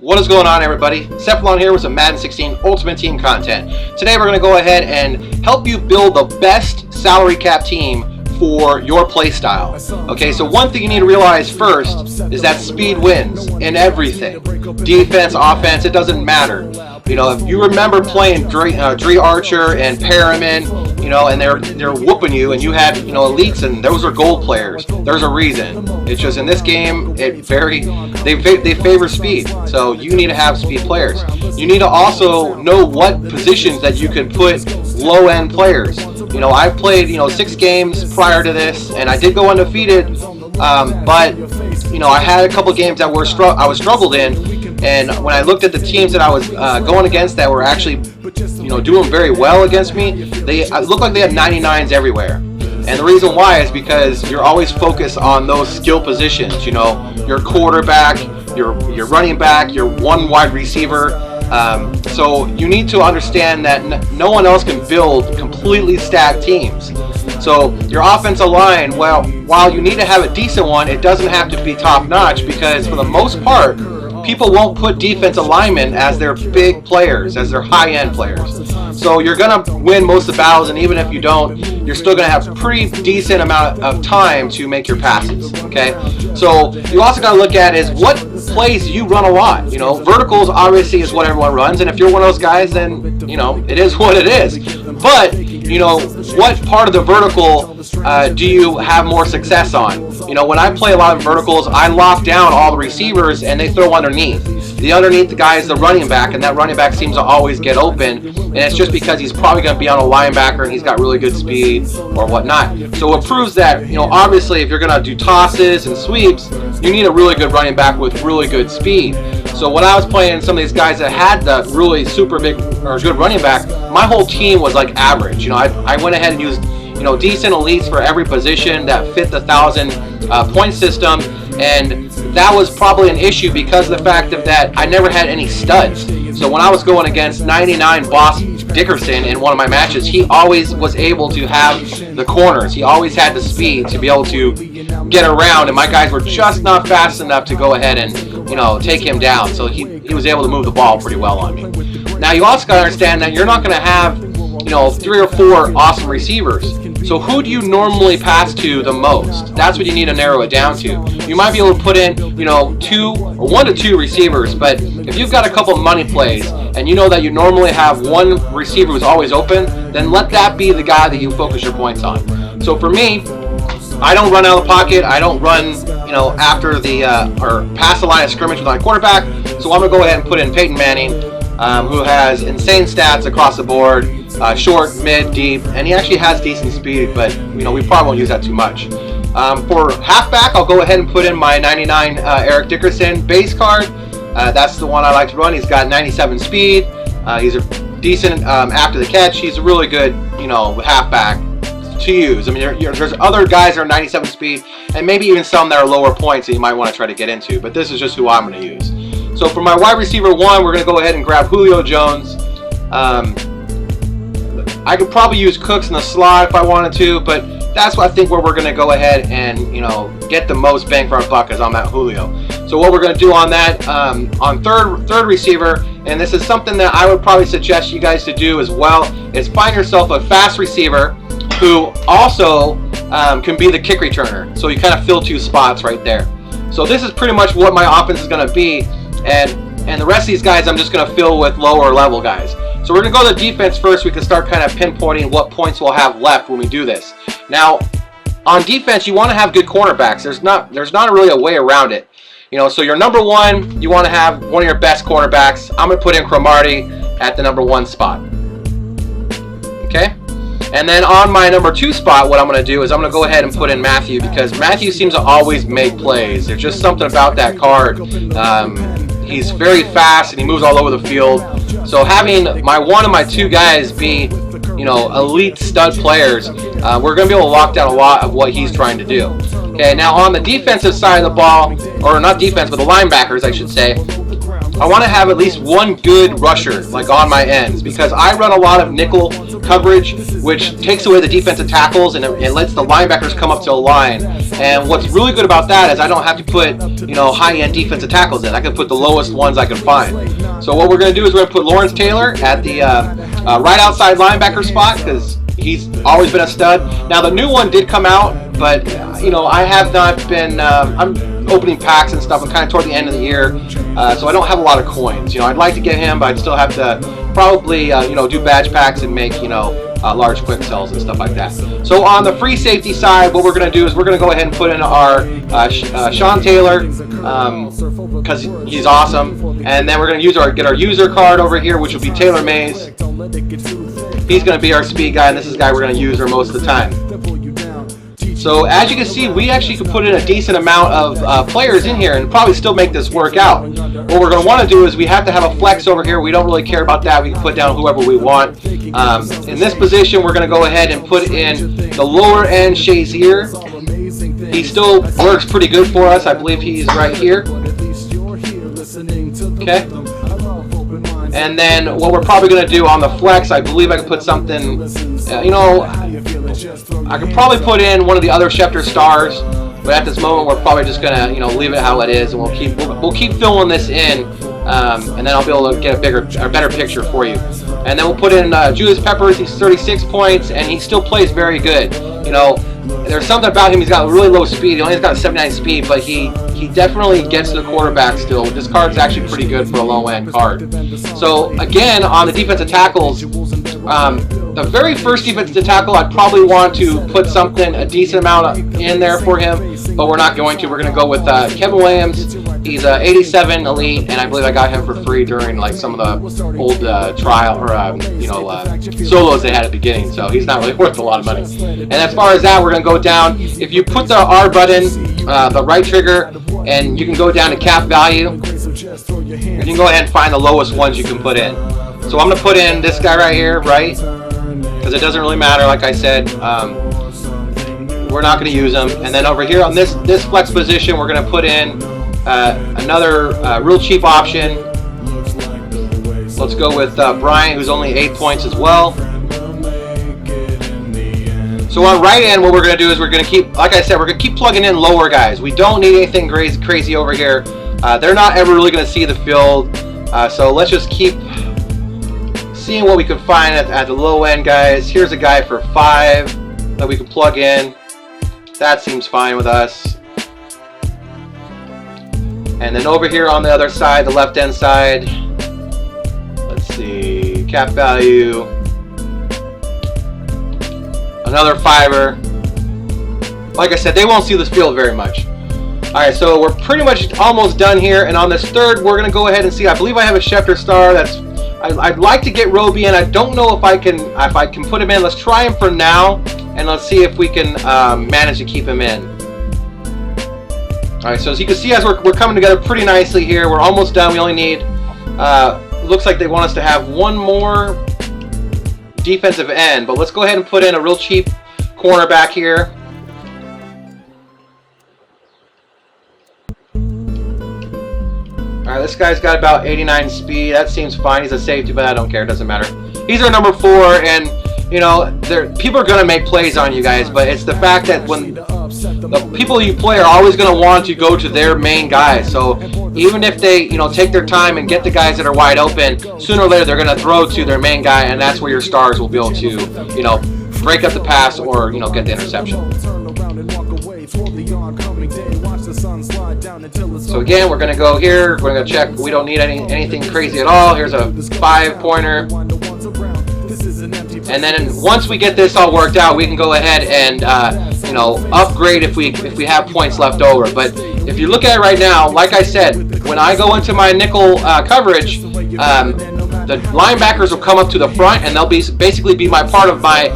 What is going on, everybody? Cephalon here with some Madden 16 Ultimate Team content. Today we're going to go ahead and help you build the best salary cap team for your play style. Okay, so one thing you need to realize first is that speed wins in everything. Defense, offense, it doesn't matter. You know, if you remember playing Dre Archer and Perriman, you know, and they're whooping you, and you had, you know, elites, and those are gold players. There's a reason. It's just in this game, they favor speed. So you need to have speed players. You need to also know what positions that you can put low-end players. You know, I've played, you know, 6 games prior to this, and I did go undefeated. But you know, I had a couple games that I was struggled in. And when I looked at the teams that I was going against that were actually, you know, doing very well against me, they looked like they had 99s everywhere. And the reason why is because you're always focused on those skill positions. You know, your quarterback, your running back, your one wide receiver. So you need to understand that no one else can build completely stacked teams. So your offensive line, well, while you need to have a decent one, it doesn't have to be top notch, because for the most part, people won't put defensive linemen as their big players, as their high-end players. So you're going to win most of the battles, and even if you don't, you're still going to have a pretty decent amount of time to make your passes, okay? So you also got to look at is what plays you run a lot. You know, verticals obviously is what everyone runs, and if you're one of those guys, then, you know, it is what it is. But, you know, what part of the vertical do you have more success on? You know, when I play a lot of verticals, I lock down all the receivers and they throw underneath. The underneath the guy is the running back, and that running back seems to always get open, and it's just because he's probably going to be on a linebacker and he's got really good speed or whatnot. So it proves that, you know, obviously if you're going to do tosses and sweeps, you need a really good running back with really good speed. So when I was playing some of these guys that had the really super big or good running back, my whole team was like average. You know, I went ahead and used, you know, decent elites for every position that fit the 1,000 point system, and that was probably an issue because of the fact that I never had any studs. So when I was going against 99 Boss Dickerson in one of my matches, he always was able to have the corners. He always had the speed to be able to get around, and my guys were just not fast enough to go ahead and, you know, take him down. So he was able to move the ball pretty well on me. Now you also got to understand that you're not going to have, you know, 3 or 4 awesome receivers. So who do you normally pass to the most? That's what you need to narrow it down to. You might be able to put in, you know, 1 to 2 receivers, but if you've got a couple money plays and you know that you normally have one receiver who's always open, then let that be the guy that you focus your points on. So for me, I don't run out of the pocket. I don't run, you know, after the or past the line of scrimmage with my quarterback. So I'm gonna go ahead and put in Peyton Manning, who has insane stats across the board. Short, mid, deep, and he actually has decent speed, but, you know, we probably won't use that too much. For halfback, I'll go ahead and put in my 99 Eric Dickerson base card. That's the one I like to run. He's got 97 speed. He's a decent after the catch. He's a really good, you know, halfback to use. I mean, there's other guys that are 97 speed, and maybe even some that are lower points that you might want to try to get into, but this is just who I'm going to use. So for my wide receiver 1, we're going to go ahead and grab Julio Jones. I could probably use Cooks in the slot if I wanted to, but that's what I think where we're going to go ahead and, you know, get the most bang for our buck is on that Julio. So what we're going to do on that, on third receiver, and this is something that I would probably suggest you guys to do as well, is find yourself a fast receiver who also can be the kick returner. So you kind of fill 2 spots right there. So this is pretty much what my offense is going to be, and the rest of these guys I'm just going to fill with lower level guys. So we're going to go to the defense first. We can start kind of pinpointing what points we'll have left when we do this. Now, on defense, you want to have good cornerbacks. There's not really a way around it. You know, so your number 1, you want to have one of your best cornerbacks. I'm going to put in Cromartie at the number 1 spot. Okay? And then on my number 2 spot, what I'm going to do is I'm going to go ahead and put in Matthew, because Matthew seems to always make plays. There's just something about that card. He's very fast and he moves all over the field. So having my 1 and my 2 guys be, you know, elite stud players, we're going to be able to lock down a lot of what he's trying to do. Okay, now on the defensive side of the ball, or not defense, but the linebackers, I should say, I want to have at least one good rusher, like on my ends, because I run a lot of nickel coverage, which takes away the defensive tackles and it lets the linebackers come up to the line. And what's really good about that is I don't have to put, high-end defensive tackles in. I can put the lowest ones I can find. So what we're going to do is we're going to put Lawrence Taylor at the right outside linebacker spot, because he's always been a stud. Now the new one did come out, but I have not been. I'm opening packs and stuff. I'm kind of toward the end of the year, so I don't have a lot of coins. I'd like to get him, but I'd still have to probably do badge packs and make large quick sells and stuff like that. So on the free safety side, what we're going to do is we're going to go ahead and put in our Sean Taylor, because he's awesome, and then we're going to get our user card over here, which will be Taylor Mays. He's going to be our speed guy, and this is the guy we're going to use most of the time. So as you can see, we actually could put in a decent amount of players in here and probably still make this work out. What we're going to want to do is we have to have a flex over here. We don't really care about that. We can put down whoever we want. In this position, we're going to go ahead and put in the lower end Shazier. He still works pretty good for us. I believe he's right here. Okay. And then what we're probably going to do on the flex, I believe I could put something, I could probably put in one of the other Schefter stars, but at this moment we're probably just going to, leave it how it is, and we'll keep filling this in, and then I'll be able to get a better picture for you. And then we'll put in Julius Peppers. He's 36 points, and he still plays very good. There's something about him. He's got really low speed. He only has got a 79 speed, but he definitely gets to the quarterback still. This card's actually pretty good for a low-end card. So, again, on the defensive tackles, the very first defensive tackle, I'd probably want to put a decent amount in there for him, but we're not going to. We're going to go with Kevin Williams. He's 87 elite, and I believe I got him for free during some of the old trial or solos they had at the beginning. So he's not really worth a lot of money. And as far as that, we're going to go down. If you put the R button, the right trigger, and you can go down to cap value, you can go ahead and find the lowest ones you can put in. So I'm going to put in this guy right here, right? Because it doesn't really matter, like I said. We're not going to use them. And then over here on this flex position, we're going to put in another real cheap option. Let's go with Brian, who's only 8 points as well. So on right end, what we're going to do is we're going to keep, like I said, we're going to keep plugging in lower guys. We don't need anything crazy over here. They're not ever really going to see the field. So let's just keep seeing what we can find at the low end guys. Here's a guy for 5 that we can plug in. That seems fine with us. And then over here on the other side, the left end side, let's see, cap value, another 5er. Like I said, they won't see this field very much. Alright, so we're pretty much almost done here, and on this third, we're going to go ahead and see, I believe I have a Schefter star. I'd like to get Roby in. I don't know if I can put him in. Let's try him for now, and let's see if we can manage to keep him in. Alright, so as you can see, as we're coming together pretty nicely here. We're almost done. We only need, looks like they want us to have one more defensive end, but let's go ahead and put in a real cheap cornerback here. Alright, this guy's got about 89 speed. That seems fine. He's a safety, but I don't care. It doesn't matter. He's our number 4, and people are going to make plays on you guys, but it's the fact that when the people you play are always going to want to go to their main guys. So even if they, take their time and get the guys that are wide open, sooner or later they're going to throw to their main guy, and that's where your stars will be able to, break up the pass or, get the interception. So again, we're going to go here. We're going to check. We don't need anything crazy at all. Here's a 5-pointer. And then once we get this all worked out, we can go ahead and upgrade if we have points left over. But if you look at it right now, like I said, when I go into my nickel coverage, the linebackers will come up to the front, and they'll basically be my part of my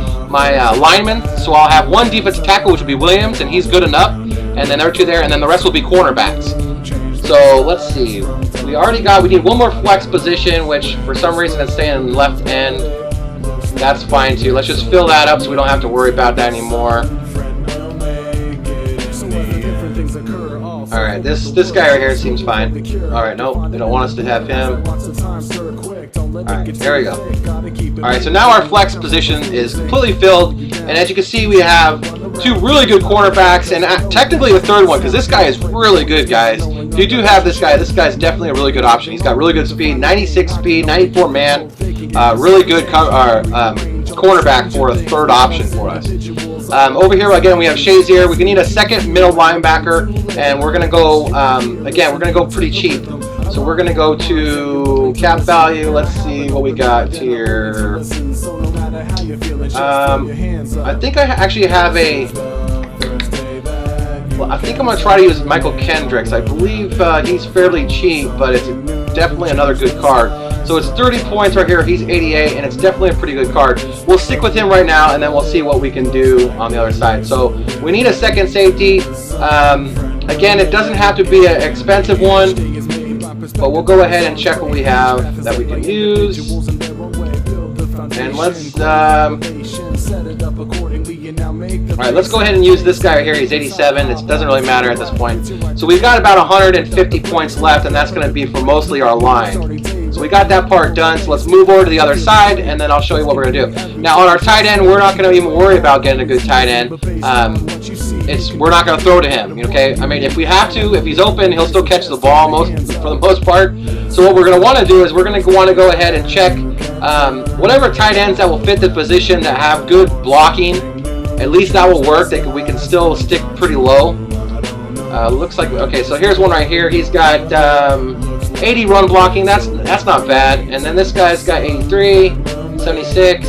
linemen. So I'll have one defensive tackle, which will be Williams, and he's good enough. And then there are 2 there, and then the rest will be cornerbacks. So let's see. We need one more flex position, which for some reason it's staying left end. That's fine too. Let's just fill that up so we don't have to worry about that anymore. Alright, this guy right here seems fine. Alright, nope, they don't want us to have him. Alright, there we go. Alright, so now our flex position is completely filled, and as you can see, we have two really good cornerbacks, and technically a third one, because this guy is really good, guys. If you do have this guy's definitely a really good option. He's got really good speed, 96 speed, 94 man, really good cornerback for a third option for us. Over here, again, we have Shazier. We need a second middle linebacker, and we're going to go, again, we're going to go pretty cheap. So we're going to go to cap value. Let's see what we got here. I think I actually have a... Well, I think I'm going to try to use Michael Kendricks. I believe he's fairly cheap, but it's definitely another good card. So it's 30 points right here. He's 88, and it's definitely a pretty good card. We'll stick with him right now, and then we'll see what we can do on the other side. So we need a second safety. Again, it doesn't have to be an expensive one, but we'll go ahead and check what we have that we can use. And let's... Alright, let's go ahead and use this guy right here. He's 87. It doesn't really matter at this point. So we've got about 150 points left, and that's going to be for mostly our line. So we got that part done. So let's move over to the other side, and then I'll show you what we're going to do. Now on our tight end, we're not going to even worry about getting a good tight end. We're not going to throw to him. Okay? I mean, if we have to, if he's open, he'll still catch the ball for the most part. So what we're going to want to do is we're going to want to go ahead and check whatever tight ends that will fit the position that have good blocking. At least that will work. We can still stick pretty low. Looks like, okay, so here's one right here. He's got 80 run blocking. That's not bad. And then this guy's got 83, 76.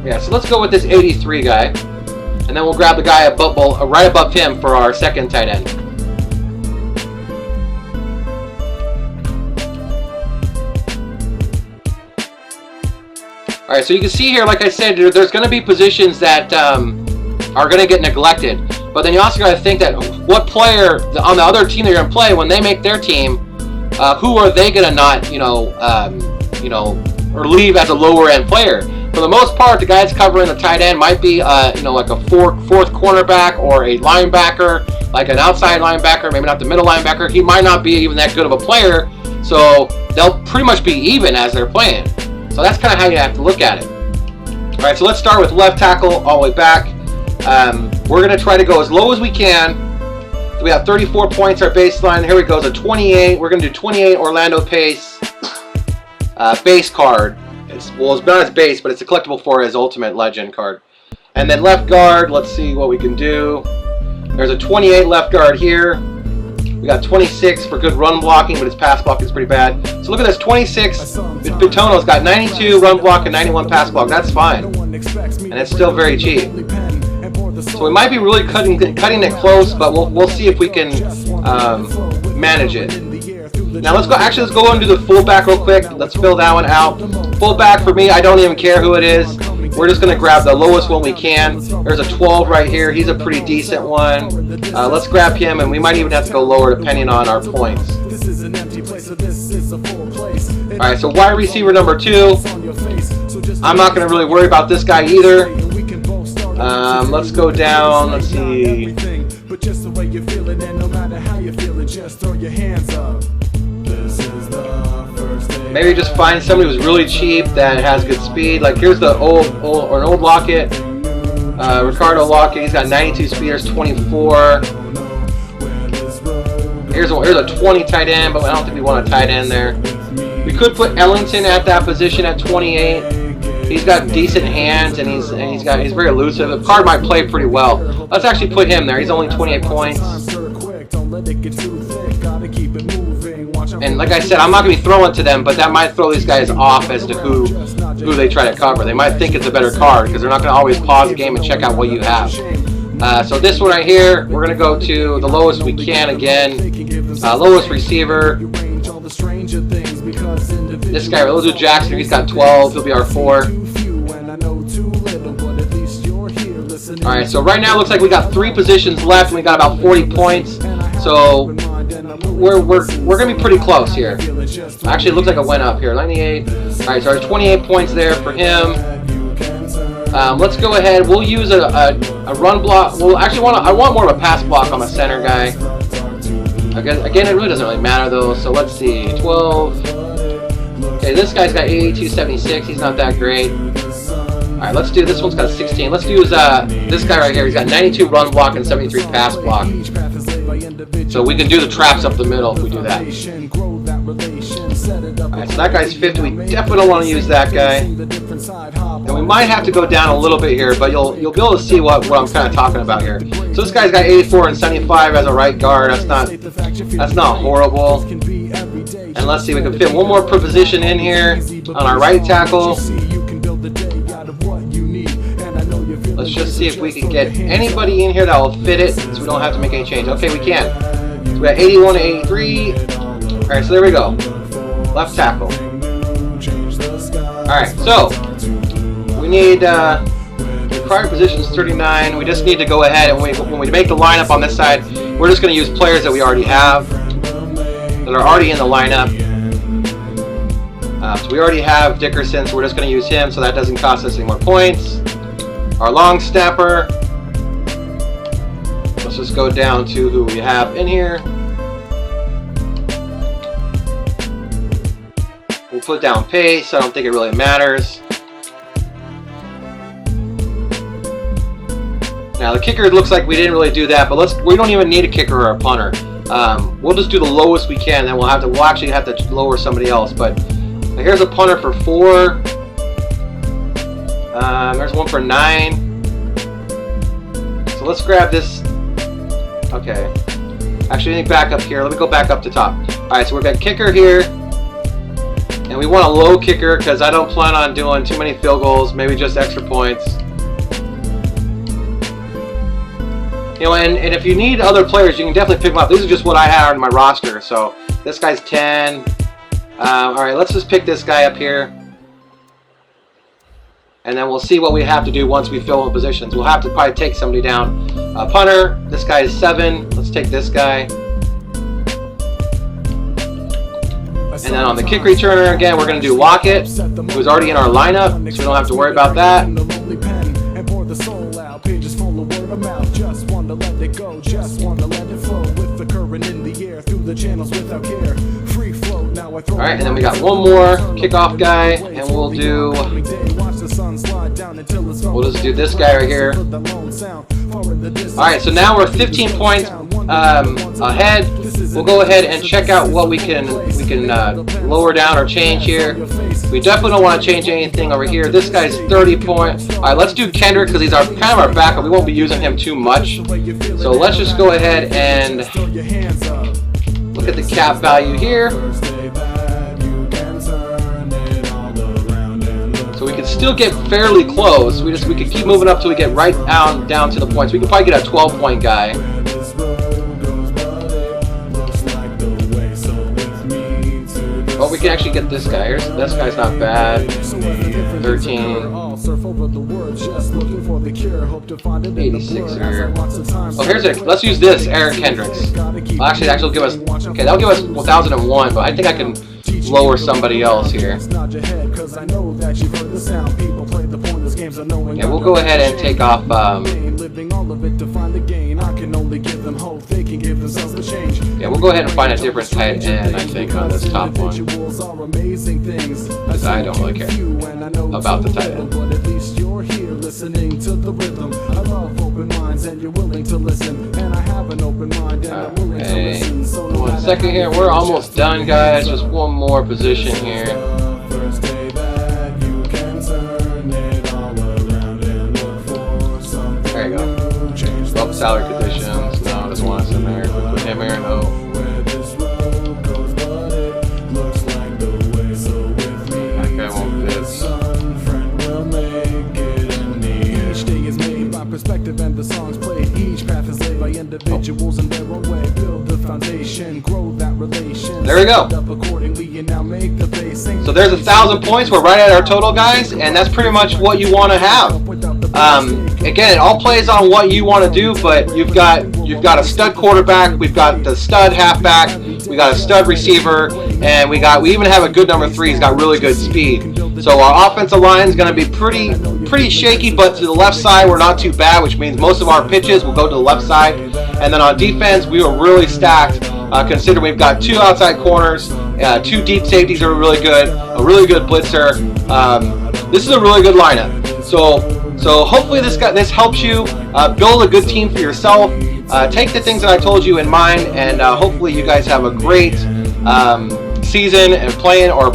Yeah, so let's go with this 83 guy. And then we'll grab the guy right above him for our second tight end. Alright, so you can see here, like I said, there's going to be positions that are going to get neglected. But then you also got to think that what player on the other team they're going to play, when they make their team, who are they going to not, or leave as a lower end player? For the most part, the guy that's covering the tight end might be, like a fourth cornerback or a linebacker, like an outside linebacker, maybe not the middle linebacker. He might not be even that good of a player, so they'll pretty much be even as they're playing. So that's kind of how you have to look at it. All right, so let's start with left tackle all the way back. We're going to try to go as low as we can. We have 34 points, our baseline. Here we go, so 28. We're going to do 28 Orlando Pace base card. It's not his base, but it's a collectible for his Ultimate Legend card. And then left guard, let's see what we can do. There's a 28 left guard here. We got 26 for good run blocking, but his pass block is pretty bad. So look at this, 26. Bitono's got 92 run block and 91 pass block. That's fine. And it's still very cheap. So we might be really cutting it close, but we'll see if we can manage it. Now let's go and do the fullback real quick. Let's fill that one out. Fullback for me, I don't even care who it is. We're just going to grab the lowest one we can. There's a 12 right here. He's a pretty decent one. Let's grab him, and we might even have to go lower depending on our points. Alright, so wide receiver number 2. I'm not going to really worry about this guy either. Let's go down. Let's see. Maybe just find somebody who's really cheap that has good speed. Like here's the old Lockett, Ricardo Lockett. He's got 92 speed. There's 24. Here's a 20 tight end, but I don't think we want a tight end there. We could put Ellington at that position at 28. He's got decent hands and he's very elusive. The card might play pretty well. Let's actually put him there. He's only 28 points. And like I said, I'm not going to be throwing to them, but that might throw these guys off as to who they try to cover. They might think it's a better card because they're not going to always pause the game and check out what you have. So this one right here, we're going to go to the lowest we can again. Lowest receiver. This guy, Lil Jackson, he's got 12. He'll be our 4. Alright, so right now it looks like we got 3 positions left and we got about 40 points. So we're going to be pretty close here. Actually, it looks like it went up here. 98. Alright, so our 28 points there for him. Let's go ahead. We'll use a run block. Well, actually, I want more of a pass block on the center guy. Again, it really doesn't really matter though. So let's see, 12. Okay, this guy's got 82.76. He's not that great. All right, let's do this one's got 16. Let's use this guy right here. He's got 92 run block and 73 pass block. So we can do the traps up the middle if we do that. Alright, so that guy's 50. We definitely don't want to use that guy. And we might have to go down a little bit here, but you'll be able to see what I'm kind of talking about here. So this guy's got 84 and 75 as a right guard. That's not horrible. And let's see, we can fit one more position in here on our right tackle. Let's just see if we can get anybody in here that will fit it, so we don't have to make any change. Okay, we can. So we got 81 to 83. Alright, so there we go. Left tackle. Alright, so we need required positions 39. We just need to go ahead and when we make the lineup on this side, we're just going to use players that we already have, that are already in the lineup. So we already have Dickerson, so we're just going to use him, so that doesn't cost us any more points. Our long snapper. Let's just go down to who we have in here. We'll put down pace. I don't think it really matters. Now the kicker, looks like we didn't really do that, but we don't even need a kicker or a punter. We'll just do the lowest we can, then we'll actually have to lower somebody else. But here's a punter for 4. There's one for 9. So let's grab this. Okay. Actually, let me back up here. Let me go back up to top. Alright, so we've got kicker here. And we want a low kicker because I don't plan on doing too many field goals. Maybe just extra points. You know, and if you need other players, you can definitely pick them up. These are just what I had on my roster. So this guy's 10. Alright, let's just pick this guy up here. And then we'll see what we have to do once we fill in positions. We'll have to probably take somebody down. Punter, this guy is 7. Let's take this guy. And then on the kick returner, again, we're going to do Lockett, who's already in our lineup, so we don't have to worry about that. Alright, and then we got one more kickoff guy, and we'll just do this guy right here. Alright, so now we're 15 points ahead. We'll go ahead and check out what we can lower down or change here. We definitely don't want to change anything over here. This guy's 30 points. Alright, let's do Kendrick because he's kind of our backup. We won't be using him too much. So let's just go ahead and look at the cap value here. So we can still get fairly close. We can keep moving up till we get right down to the points. We can probably get a 12-point guy. But we can actually get this guy. This guy's not bad. 13. 86 here. Oh, let's use this, Eric Kendricks. Well, actually, that'll give us 1,001, but I think I can lower somebody else here. Yeah, we'll go ahead and take off. Yeah, we'll go ahead and find a different tight end, I think, on this top one. Because I don't really care about the tight end. Okay, 1 second here. We're almost done, guys. Just one more position here. There you go. Up salary conditions. No, doesn't want us in there. Put him here. No. That guy won't fit. Each day is made by perspective and the songs played. Each path is laid by individuals in their own way. Build the foundation, grow that relation. There we go. So there's 1,000 points. We're right at our total, guys, and that's pretty much what you want to have. Again, it all plays on what you want to do, but you've got a stud quarterback, we've got the stud halfback, we got a stud receiver, and we even have a good number 3. He's got really good speed. So our offensive line is going to be pretty shaky, but to the left side we're not too bad, which means most of our pitches will go to the left side. And then on defense we are really stacked, considering we've got 2 outside corners, 2 deep safeties are really good, a really good blitzer. This is a really good lineup. So hopefully this helps you build a good team for yourself. Take the things that I told you in mind, and hopefully you guys have a great season and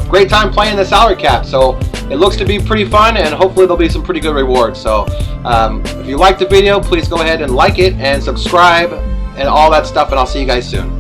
great time playing the salary cap. So it looks to be pretty fun, and hopefully there'll be some pretty good rewards. So if you liked the video, please go ahead and like it and subscribe and all that stuff, and I'll see you guys soon.